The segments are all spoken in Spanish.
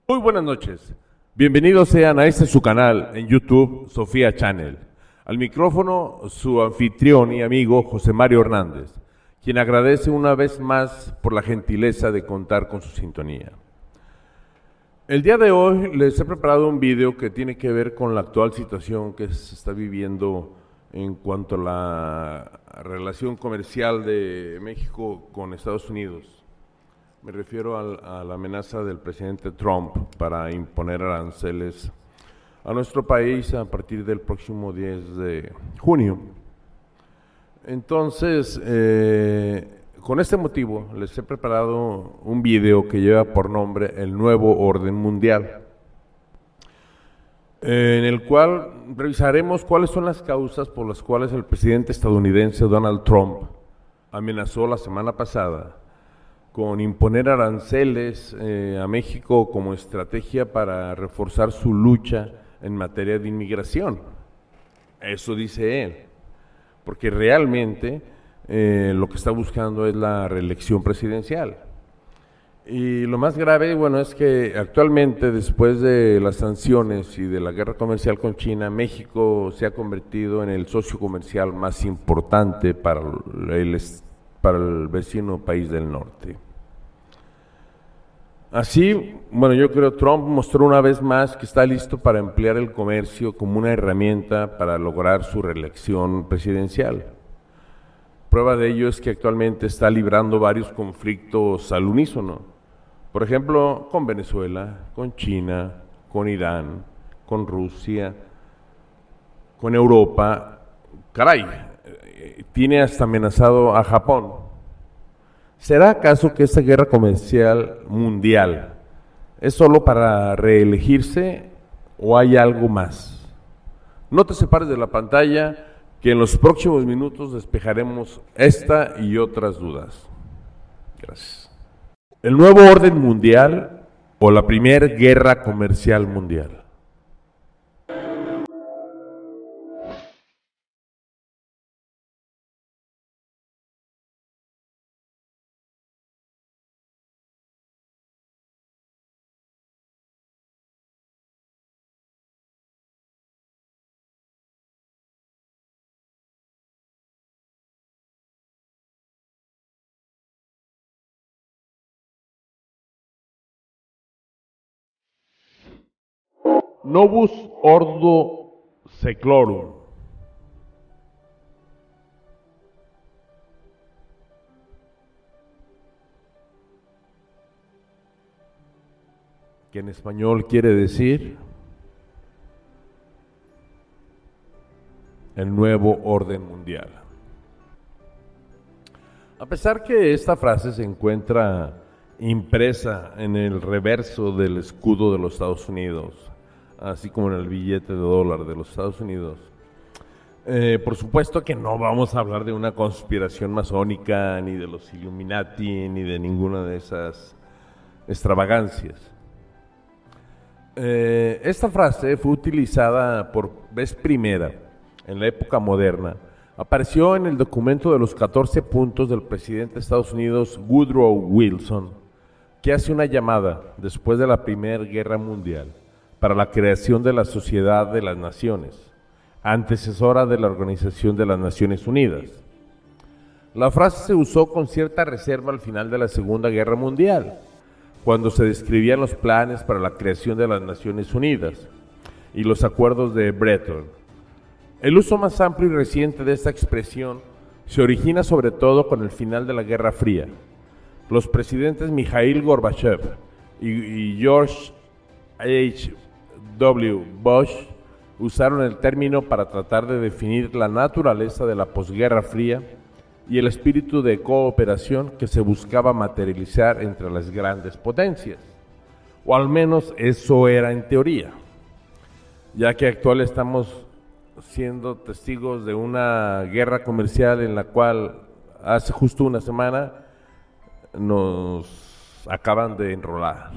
Muy buenas noches. Bienvenidos sean a este su canal en YouTube, Sofía Channel. Al micrófono, su anfitrión y amigo José Mario Hernández, quien agradece una vez más por la gentileza de contar con su sintonía. El día de hoy les he preparado un video que tiene que ver con la actual situación que se está viviendo en cuanto a la relación comercial de México con Estados Unidos. Me refiero a la amenaza del presidente Trump para imponer aranceles a nuestro país a partir del próximo 10 de junio. Entonces, con este motivo, les he preparado un video que lleva por nombre El Nuevo Orden Mundial, en el cual revisaremos cuáles son las causas por las cuales el presidente estadounidense Donald Trump amenazó la semana pasada con imponer aranceles a México como estrategia para reforzar su lucha en materia de inmigración. Eso dice él, porque realmente lo que está buscando es la reelección presidencial. Y lo más grave, bueno, es que actualmente, después de las sanciones y de la guerra comercial con China, México se ha convertido en el socio comercial más importante para el vecino país del norte. Así, bueno, yo creo que Trump mostró una vez más que está listo para emplear el comercio como una herramienta para lograr su reelección presidencial. Prueba de ello es que actualmente está librando varios conflictos al unísono. Por ejemplo, con Venezuela, con China, con Irán, con Rusia, con Europa. Caray, tiene hasta amenazado a Japón. ¿Será acaso que esta guerra comercial mundial es solo para reelegirse o hay algo más? No te separes de la pantalla, que en los próximos minutos despejaremos esta y otras dudas. Gracias. ¿El nuevo orden mundial o la primera guerra comercial mundial? Novus Ordo Seclorum. Que en español quiere decir el nuevo orden mundial. A pesar que esta frase se encuentra impresa en el reverso del escudo de los Estados Unidos, así como en el billete de dólar de los Estados Unidos, por supuesto que no vamos a hablar de una conspiración masónica, ni de los Illuminati, ni de ninguna de esas extravagancias. Esta frase fue utilizada por vez primera en la época moderna. Apareció en el documento de los 14 puntos del presidente de Estados Unidos, Woodrow Wilson, que hace una llamada después de la Primera Guerra Mundial para la creación de la Sociedad de las Naciones, antecesora de la Organización de las Naciones Unidas. La frase se usó con cierta reserva al final de la Segunda Guerra Mundial, cuando se describían los planes para la creación de las Naciones Unidas y los acuerdos de Bretton. El uso más amplio y reciente de esta expresión se origina sobre todo con el final de la Guerra Fría. Los presidentes Mikhail Gorbachev y George H.W. Bush usaron el término para tratar de definir la naturaleza de la posguerra fría y el espíritu de cooperación que se buscaba materializar entre las grandes potencias, o al menos eso era en teoría, ya que actual estamos siendo testigos de una guerra comercial en la cual hace justo una semana nos acaban de enrolar.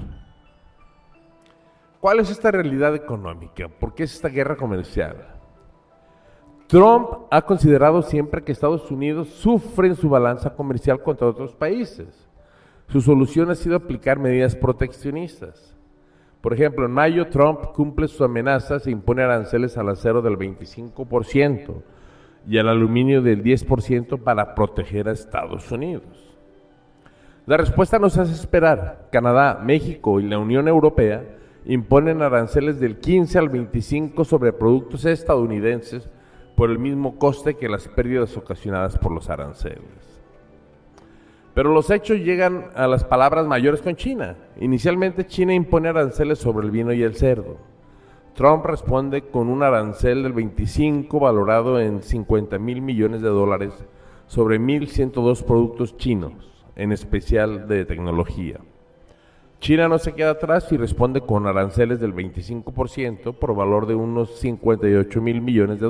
¿Cuál es esta realidad económica? ¿Por qué es esta guerra comercial? Trump ha considerado siempre que Estados Unidos sufre en su balanza comercial contra otros países. Su solución ha sido aplicar medidas proteccionistas. Por ejemplo, en mayo Trump cumple sus amenazas e impone aranceles al acero del 25% y al aluminio del 10% para proteger a Estados Unidos. La respuesta nos hace esperar. Canadá, México y la Unión Europea imponen aranceles del 15 al 25% sobre productos estadounidenses por el mismo coste que las pérdidas ocasionadas por los aranceles. Pero los hechos llegan a las palabras mayores con China. Inicialmente China impone aranceles sobre el vino y el cerdo. Trump responde con un arancel del 25% valorado en $50,000 millones sobre 1.102 productos chinos, en especial de tecnología. China no se queda atrás y responde con aranceles del 25% por valor de unos $58,000 millones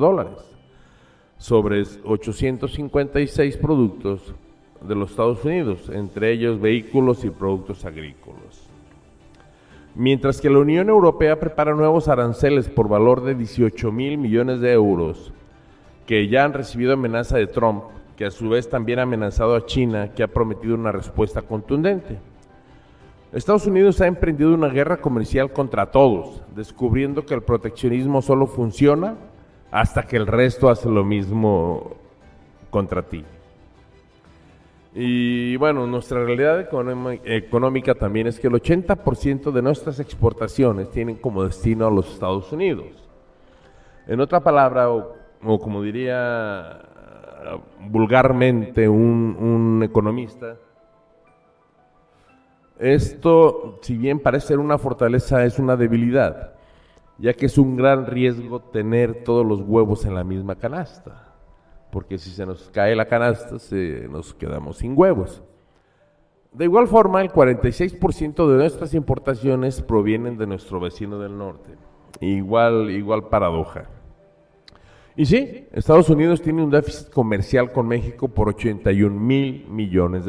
sobre 856 productos de los Estados Unidos, entre ellos vehículos y productos agrícolas. Mientras que la Unión Europea prepara nuevos aranceles por valor de $18,000 millones que ya han recibido amenaza de Trump, que a su vez también ha amenazado a China, que ha prometido una respuesta contundente. Estados Unidos ha emprendido una guerra comercial contra todos, descubriendo que el proteccionismo solo funciona hasta que el resto hace lo mismo contra ti. Y bueno, nuestra realidad económica también es que el 80% de nuestras exportaciones tienen como destino a los Estados Unidos. En otra palabra, o como diría vulgarmente un economista, esto, si bien parece ser una fortaleza, es una debilidad, ya que es un gran riesgo tener todos los huevos en la misma canasta. Porque si se nos cae la canasta, nos quedamos sin huevos. De igual forma, el 46% de nuestras importaciones provienen de nuestro vecino del norte. Igual paradoja. Y sí, Estados Unidos tiene un déficit comercial con México por $81,000 millones.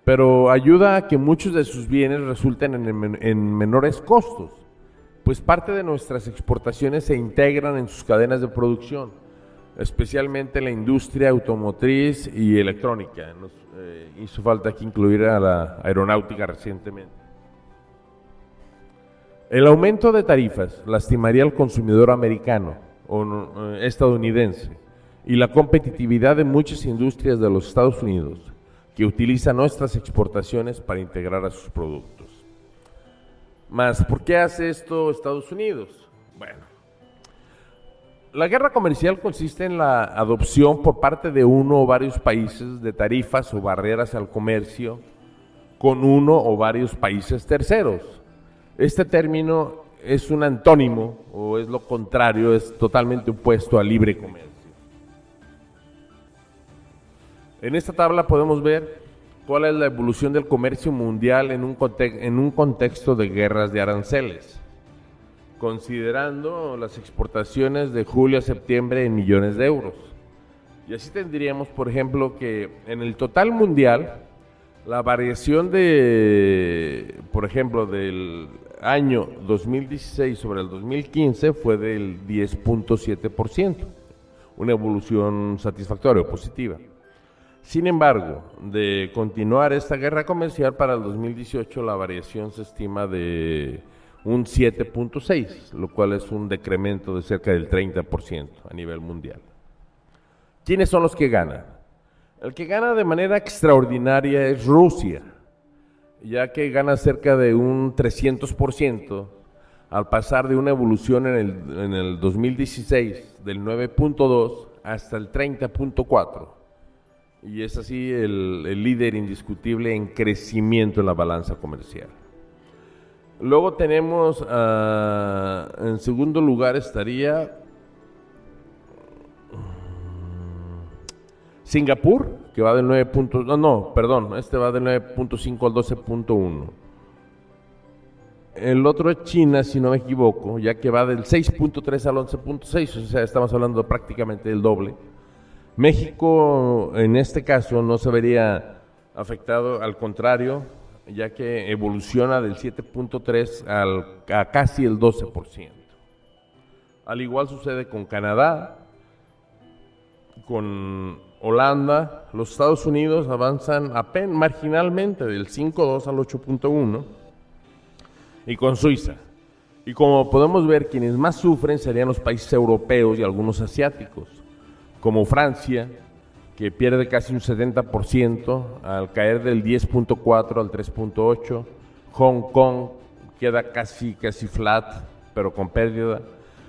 Pero ayuda a que muchos de sus bienes resulten en menores costos, pues parte de nuestras exportaciones se integran en sus cadenas de producción, especialmente la industria automotriz y electrónica. Hizo falta aquí incluir a la aeronáutica recientemente. El aumento de tarifas lastimaría al consumidor americano o estadounidense y la competitividad de muchas industrias de los Estados Unidos que utilizan nuestras exportaciones para integrar a sus productos. Más, ¿por qué hace esto Estados Unidos? Bueno, la guerra comercial consiste en la adopción por parte de uno o varios países de tarifas o barreras al comercio con uno o varios países terceros. Este término es un antónimo o es lo contrario, es totalmente opuesto al libre comercio. En esta tabla podemos ver cuál es la evolución del comercio mundial en un contexto de guerras de aranceles, considerando las exportaciones de julio a septiembre en millones de euros. Y así tendríamos, por ejemplo, que en el total mundial, la variación por ejemplo, del año 2016 sobre el 2015 fue del 10.7%, una evolución satisfactoria o positiva. Sin embargo, de continuar esta guerra comercial para el 2018, la variación se estima de un 7.6%, lo cual es un decremento de cerca del 30% a nivel mundial. ¿Quiénes son los que ganan? El que gana de manera extraordinaria es Rusia, ya que gana cerca de un 300% al pasar de una evolución en el 2016 del 9.2 hasta el 30.4%. Y es así el líder indiscutible en crecimiento en la balanza comercial. Luego tenemos, en segundo lugar estaría Singapur, que va del 9.5 al 12.1. El otro es China, si no me equivoco, ya que va del 6.3 al 11.6, o sea, estamos hablando prácticamente del doble. México, en este caso, no se vería afectado, al contrario, ya que evoluciona del 7.3 a casi el 12%. Al igual sucede con Canadá, con Holanda. Los Estados Unidos avanzan apenas marginalmente del 5.2 al 8.1, y con Suiza. Y como podemos ver, quienes más sufren serían los países europeos y algunos asiáticos, como Francia, que pierde casi un 70% al caer del 10.4 al 3.8. Hong Kong queda casi flat, pero con pérdida.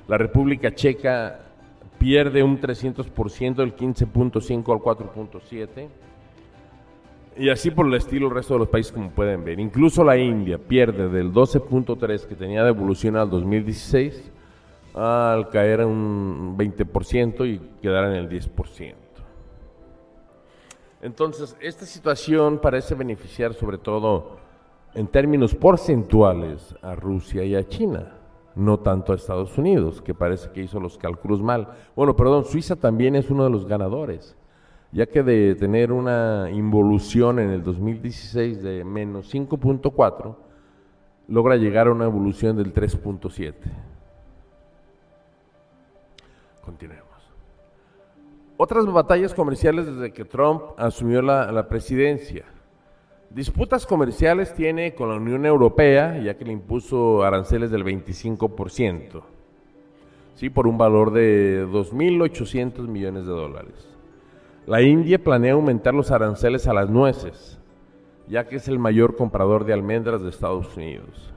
La República Checa pierde un 300%, del 15.5 al 4.7. Y así por el estilo el resto de los países, como pueden ver. Incluso la India pierde del 12.3 que tenía de evolución al 2016 al caer a un 20% y quedar en el 10%. Entonces, esta situación parece beneficiar sobre todo en términos porcentuales a Rusia y a China, no tanto a Estados Unidos, que parece que hizo los cálculos mal. Bueno, perdón, Suiza también es uno de los ganadores, ya que de tener una involución en el 2016 de menos 5.4, logra llegar a una evolución del 3.7. Continuemos. Otras batallas comerciales desde que Trump asumió la presidencia. Disputas comerciales tiene con la Unión Europea, ya que le impuso aranceles del 25%, ¿sí? Por un valor de 2.800 millones de dólares. La India planea aumentar los aranceles a las nueces, ya que es el mayor comprador de almendras de Estados Unidos.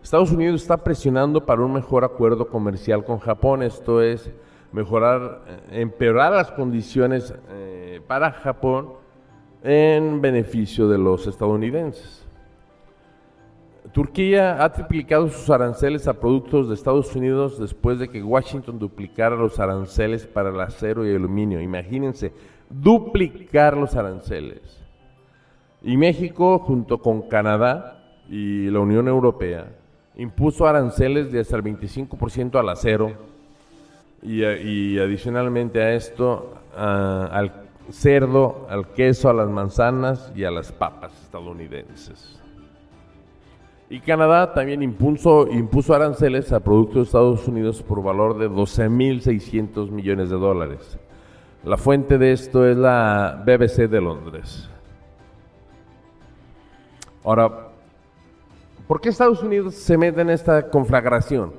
Estados Unidos está presionando para un mejor acuerdo comercial con Japón, esto es, empeorar las condiciones para Japón en beneficio de los estadounidenses. Turquía ha triplicado sus aranceles a productos de Estados Unidos después de que Washington duplicara los aranceles para el acero y el aluminio. Imagínense, duplicar los aranceles. Y México, junto con Canadá y la Unión Europea, impuso aranceles de hasta el 25% al acero y adicionalmente a esto al cerdo, al queso, a las manzanas y a las papas estadounidenses. Y Canadá también impuso aranceles a productos de Estados Unidos por valor de 12.600 millones de dólares. La fuente de esto es la BBC de Londres. Ahora, ¿por qué Estados Unidos se mete en esta conflagración?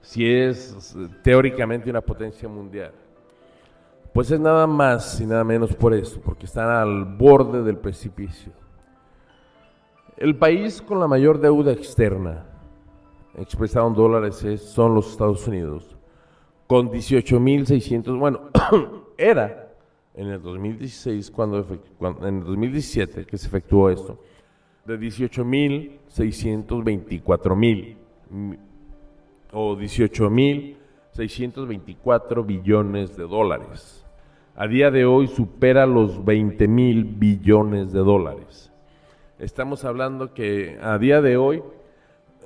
Si es teóricamente una potencia mundial. Pues es nada más y nada menos por eso, porque están al borde del precipicio. El país con la mayor deuda externa, expresada en dólares, son los Estados Unidos, con 18.600, bueno, era en el 2016, en el 2017 que se efectuó esto, de 18.624.000 o 18.624 billones de dólares. A día de hoy supera los 20.000 billones de dólares. Estamos hablando que a día de hoy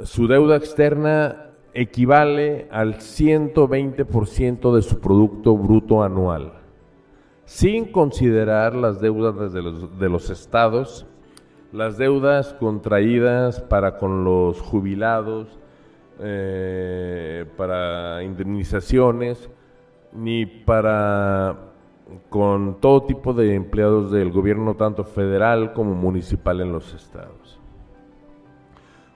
su deuda externa equivale al 120% de su Producto Bruto Anual, sin considerar las deudas de los estados, las deudas contraídas para con los jubilados, para indemnizaciones, ni para con todo tipo de empleados del gobierno, tanto federal como municipal en los estados.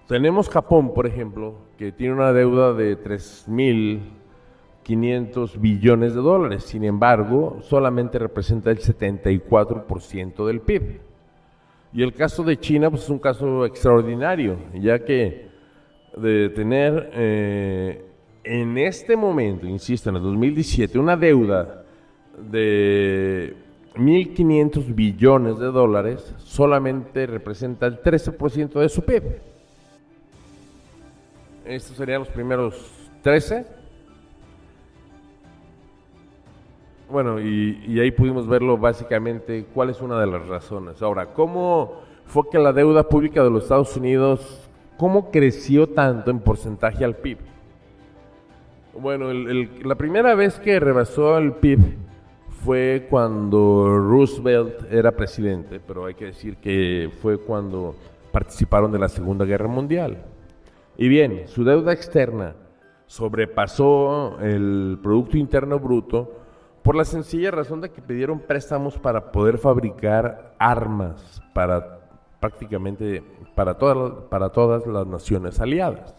Tenemos Japón, por ejemplo, que tiene una deuda de 3.500 billones de dólares, sin embargo, solamente representa el 74% del PIB. Y el caso de China, pues es un caso extraordinario, ya que de tener en este momento, insisto, en el 2017, una deuda de 1.500 billones de dólares, solamente representa el 13% de su PIB. Estos serían los primeros 13. Bueno, y ahí pudimos verlo básicamente cuál es una de las razones. Ahora, ¿cómo fue que la deuda pública de los Estados Unidos, cómo creció tanto en porcentaje al PIB? Bueno, la primera vez que rebasó el PIB fue cuando Roosevelt era presidente, pero hay que decir que fue cuando participaron de la Segunda Guerra Mundial. Y bien, su deuda externa sobrepasó el Producto Interno Bruto por la sencilla razón de que pidieron préstamos para poder fabricar armas para prácticamente para todas las naciones aliadas,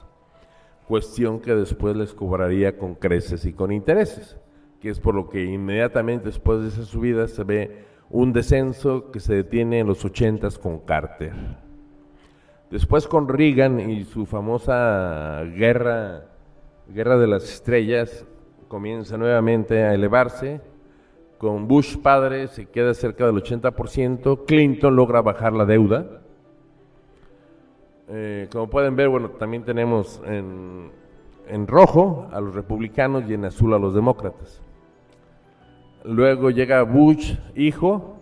cuestión que después les cobraría con creces y con intereses, que es por lo que inmediatamente después de esa subida se ve un descenso que se detiene en los 80s con Carter. Después con Reagan y su famosa guerra de las estrellas comienza nuevamente a elevarse. Con Bush padre se queda cerca del 80%, Clinton logra bajar la deuda. Como pueden ver, bueno, también tenemos en rojo a los republicanos y en azul a los demócratas. Luego llega Bush, hijo,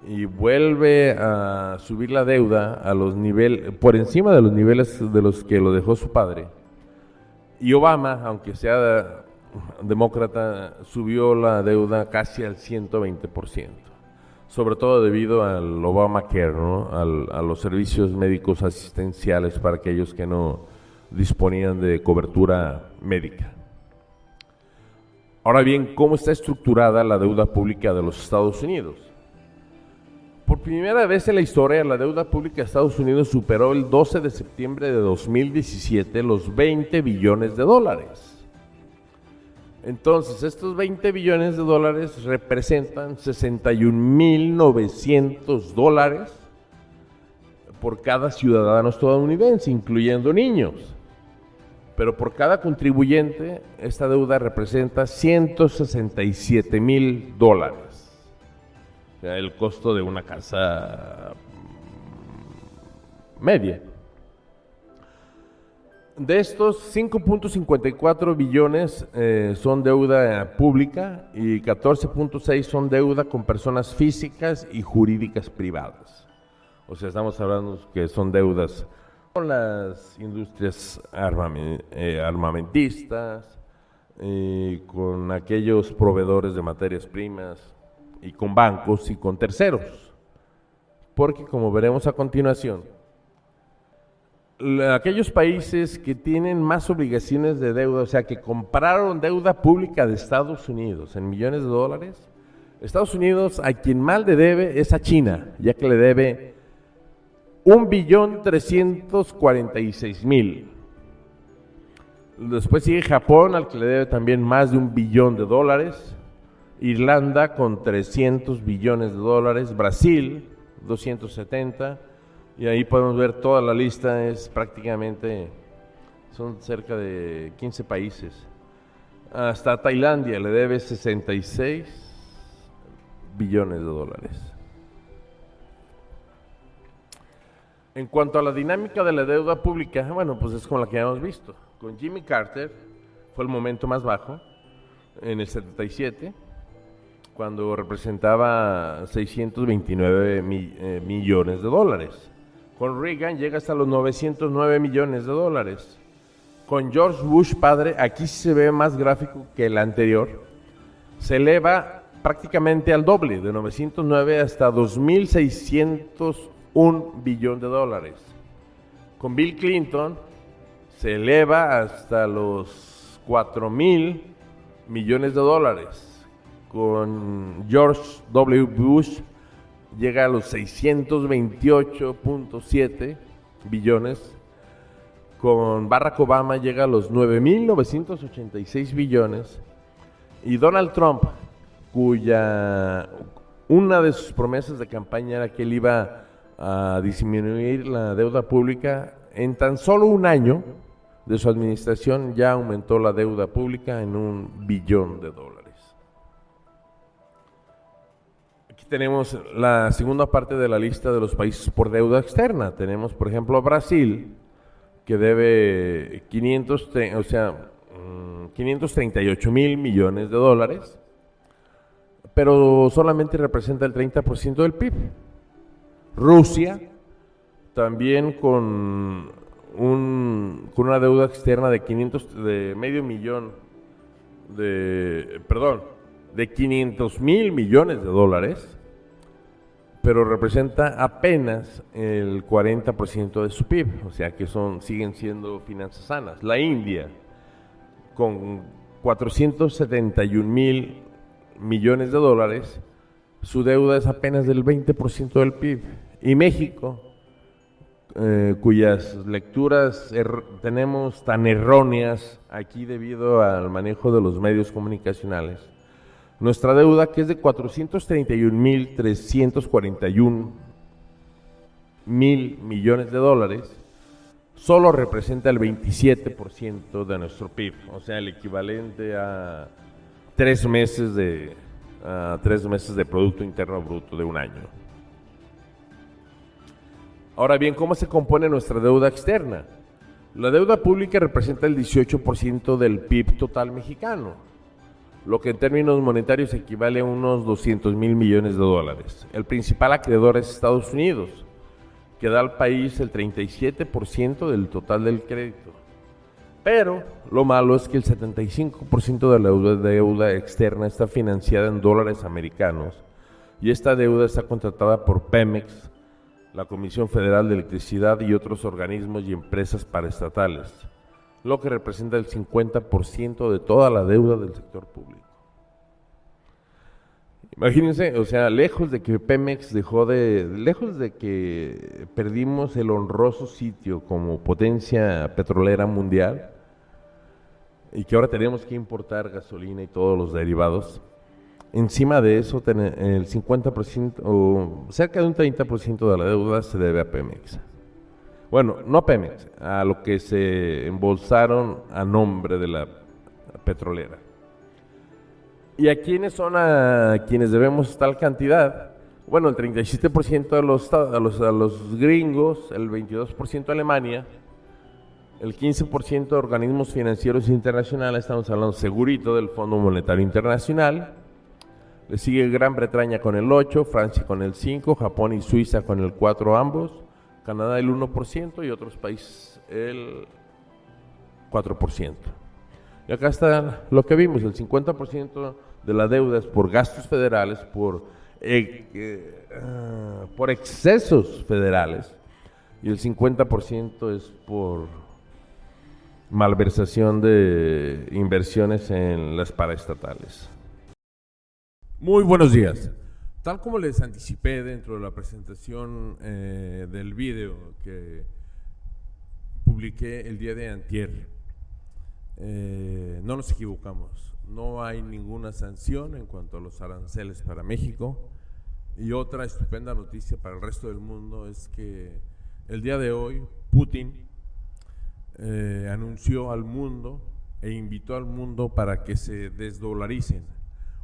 y vuelve a subir la deuda a los niveles, por encima de los niveles de los que lo dejó su padre. Y Obama, aunque sea demócrata, subió la deuda casi al 120%, sobre todo debido al Obamacare, ¿no? A los servicios médicos asistenciales para aquellos que no disponían de cobertura médica. Ahora bien, ¿cómo está estructurada la deuda pública de los Estados Unidos? Por primera vez en la historia, la deuda pública de Estados Unidos superó el 12 de septiembre de 2017 los 20 billones de dólares. Entonces, estos 20 billones de dólares representan $61,900 por cada ciudadano estadounidense, incluyendo niños. Pero por cada contribuyente, esta deuda representa $167,000. O sea, el costo de una casa media. De estos, 5.54 billones son deuda pública y 14.6 son deuda con personas físicas y jurídicas privadas. O sea, estamos hablando que son deudas con las industrias armamentistas, con aquellos proveedores de materias primas y con bancos y con terceros. Porque, como veremos a continuación, aquellos países que tienen más obligaciones de deuda, o sea, que compraron deuda pública de Estados Unidos en millones de dólares, Estados Unidos a quien más le debe es a China, ya que le debe 1.346.000. Después sigue Japón, al que le debe también más de $1 billón. Irlanda con 300 billones de dólares, Brasil 270, y ahí podemos ver toda la lista, es prácticamente, son cerca de 15 países. Hasta Tailandia le debe 66 billones de dólares. En cuanto a la dinámica de la deuda pública, bueno, pues es con la que hemos visto. Con Jimmy Carter fue el momento más bajo, en el 77, cuando representaba 629 millones de dólares. Con Reagan llega hasta los 909 millones de dólares. Con George Bush padre, aquí se ve más gráfico que el anterior, se eleva prácticamente al doble, de 909 hasta 2.601 billón de dólares. Con Bill Clinton se eleva hasta los 4.000 millones de dólares. Con George W. Bush llega a los 628.7 billones. Con Barack Obama llega a los 9.986 billones. Y Donald Trump, cuya una de sus promesas de campaña era que él iba a disminuir la deuda pública, en tan solo un año de su administración ya aumentó la deuda pública en $1 billón. Aquí tenemos la segunda parte de la lista de los países por deuda externa. Tenemos, por ejemplo, a Brasil, que debe 538,000 millones de dólares, pero solamente representa el 30% del PIB. Rusia, también con una deuda externa de 500,000 millones de dólares, pero representa apenas el 40% de su PIB, o sea que siguen siendo finanzas sanas. La India, con 471,000 millones de dólares, su deuda es apenas del 20% del PIB. Y México, cuyas lecturas tenemos tan erróneas aquí debido al manejo de los medios comunicacionales. Nuestra deuda, que es de 431.341 mil millones de dólares, solo representa el 27% de nuestro PIB, o sea, el equivalente a 3 meses de Producto Interno Bruto de un año. Ahora bien, ¿cómo se compone nuestra deuda externa? La deuda pública representa el 18% del PIB total mexicano, lo que en términos monetarios equivale a unos 200,000 millones de dólares. El principal acreedor es Estados Unidos, que da al país el 37% del total del crédito. Pero lo malo es que el 75% de la deuda externa está financiada en dólares americanos y esta deuda está contratada por Pemex, la Comisión Federal de Electricidad y otros organismos y empresas paraestatales, lo que representa el 50% de toda la deuda del sector público. Imagínense, o sea, lejos de que perdimos el honroso sitio como potencia petrolera mundial y que ahora tenemos que importar gasolina y todos los derivados, encima de eso el 50% o cerca de un 30% de la deuda se debe a Pemex. Bueno, no a Pemex, a lo que se embolsaron a nombre de la petrolera. ¿Y a quiénes son a quienes debemos tal cantidad? Bueno, el 37% a los gringos, el 22% a Alemania, el 15% a organismos financieros internacionales, estamos hablando segurito del Fondo Monetario Internacional, le sigue Gran Bretaña con el 8%, Francia con el 5%, Japón y Suiza con el 4% ambos, Canadá el 1% y otros países el 4%. Y acá está lo que vimos, el 50% de la deuda es por gastos federales, por excesos federales, y el 50% es por malversación de inversiones en las paraestatales. Muy buenos días. Tal como les anticipé dentro de la presentación del video que publiqué el día de antier, no nos equivocamos, no hay ninguna sanción en cuanto a los aranceles para México. Y otra estupenda noticia para el resto del mundo es que el día de hoy Putin anunció al mundo e invitó al mundo para que se desdolaricen,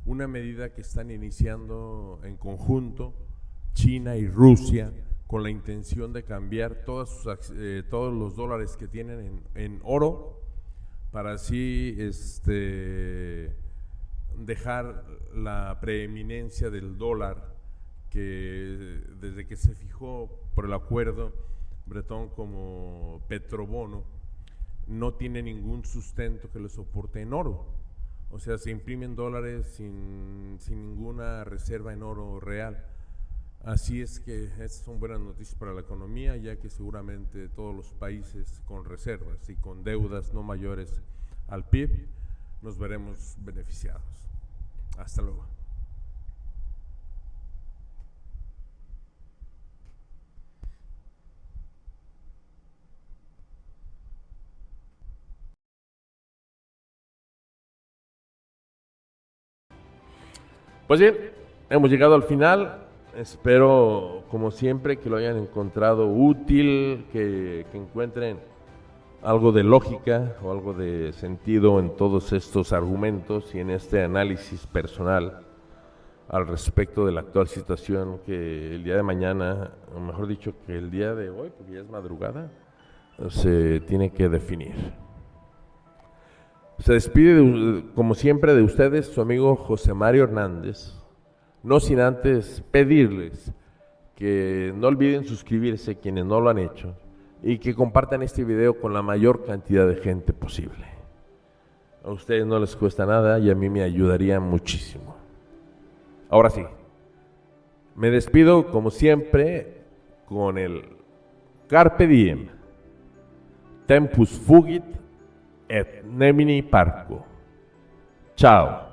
una medida que están iniciando en conjunto China y Rusia con la intención de cambiar todos los dólares que tienen en oro, para así dejar la preeminencia del dólar, que desde que se fijó por el acuerdo Bretón como petrobono, no tiene ningún sustento que lo soporte en oro. O sea, se imprimen dólares sin ninguna reserva en oro real. Así es que estas son buenas noticias para la economía, ya que seguramente todos los países con reservas y con deudas no mayores al PIB nos veremos beneficiados. Hasta luego. Pues bien, hemos llegado al final. Espero, como siempre, que lo hayan encontrado útil, que encuentren algo de lógica o algo de sentido en todos estos argumentos y en este análisis personal al respecto de la actual situación que el día de mañana, o mejor dicho, que el día de hoy, porque ya es madrugada, se tiene que definir. Se despide, como siempre, de ustedes su amigo José Mario Hernández, no sin antes pedirles que no olviden suscribirse quienes no lo han hecho y que compartan este video con la mayor cantidad de gente posible. A ustedes no les cuesta nada y a mí me ayudaría muchísimo. Ahora sí, me despido como siempre con el Carpe Diem, Tempus Fugit et Nemini Parco. Chao.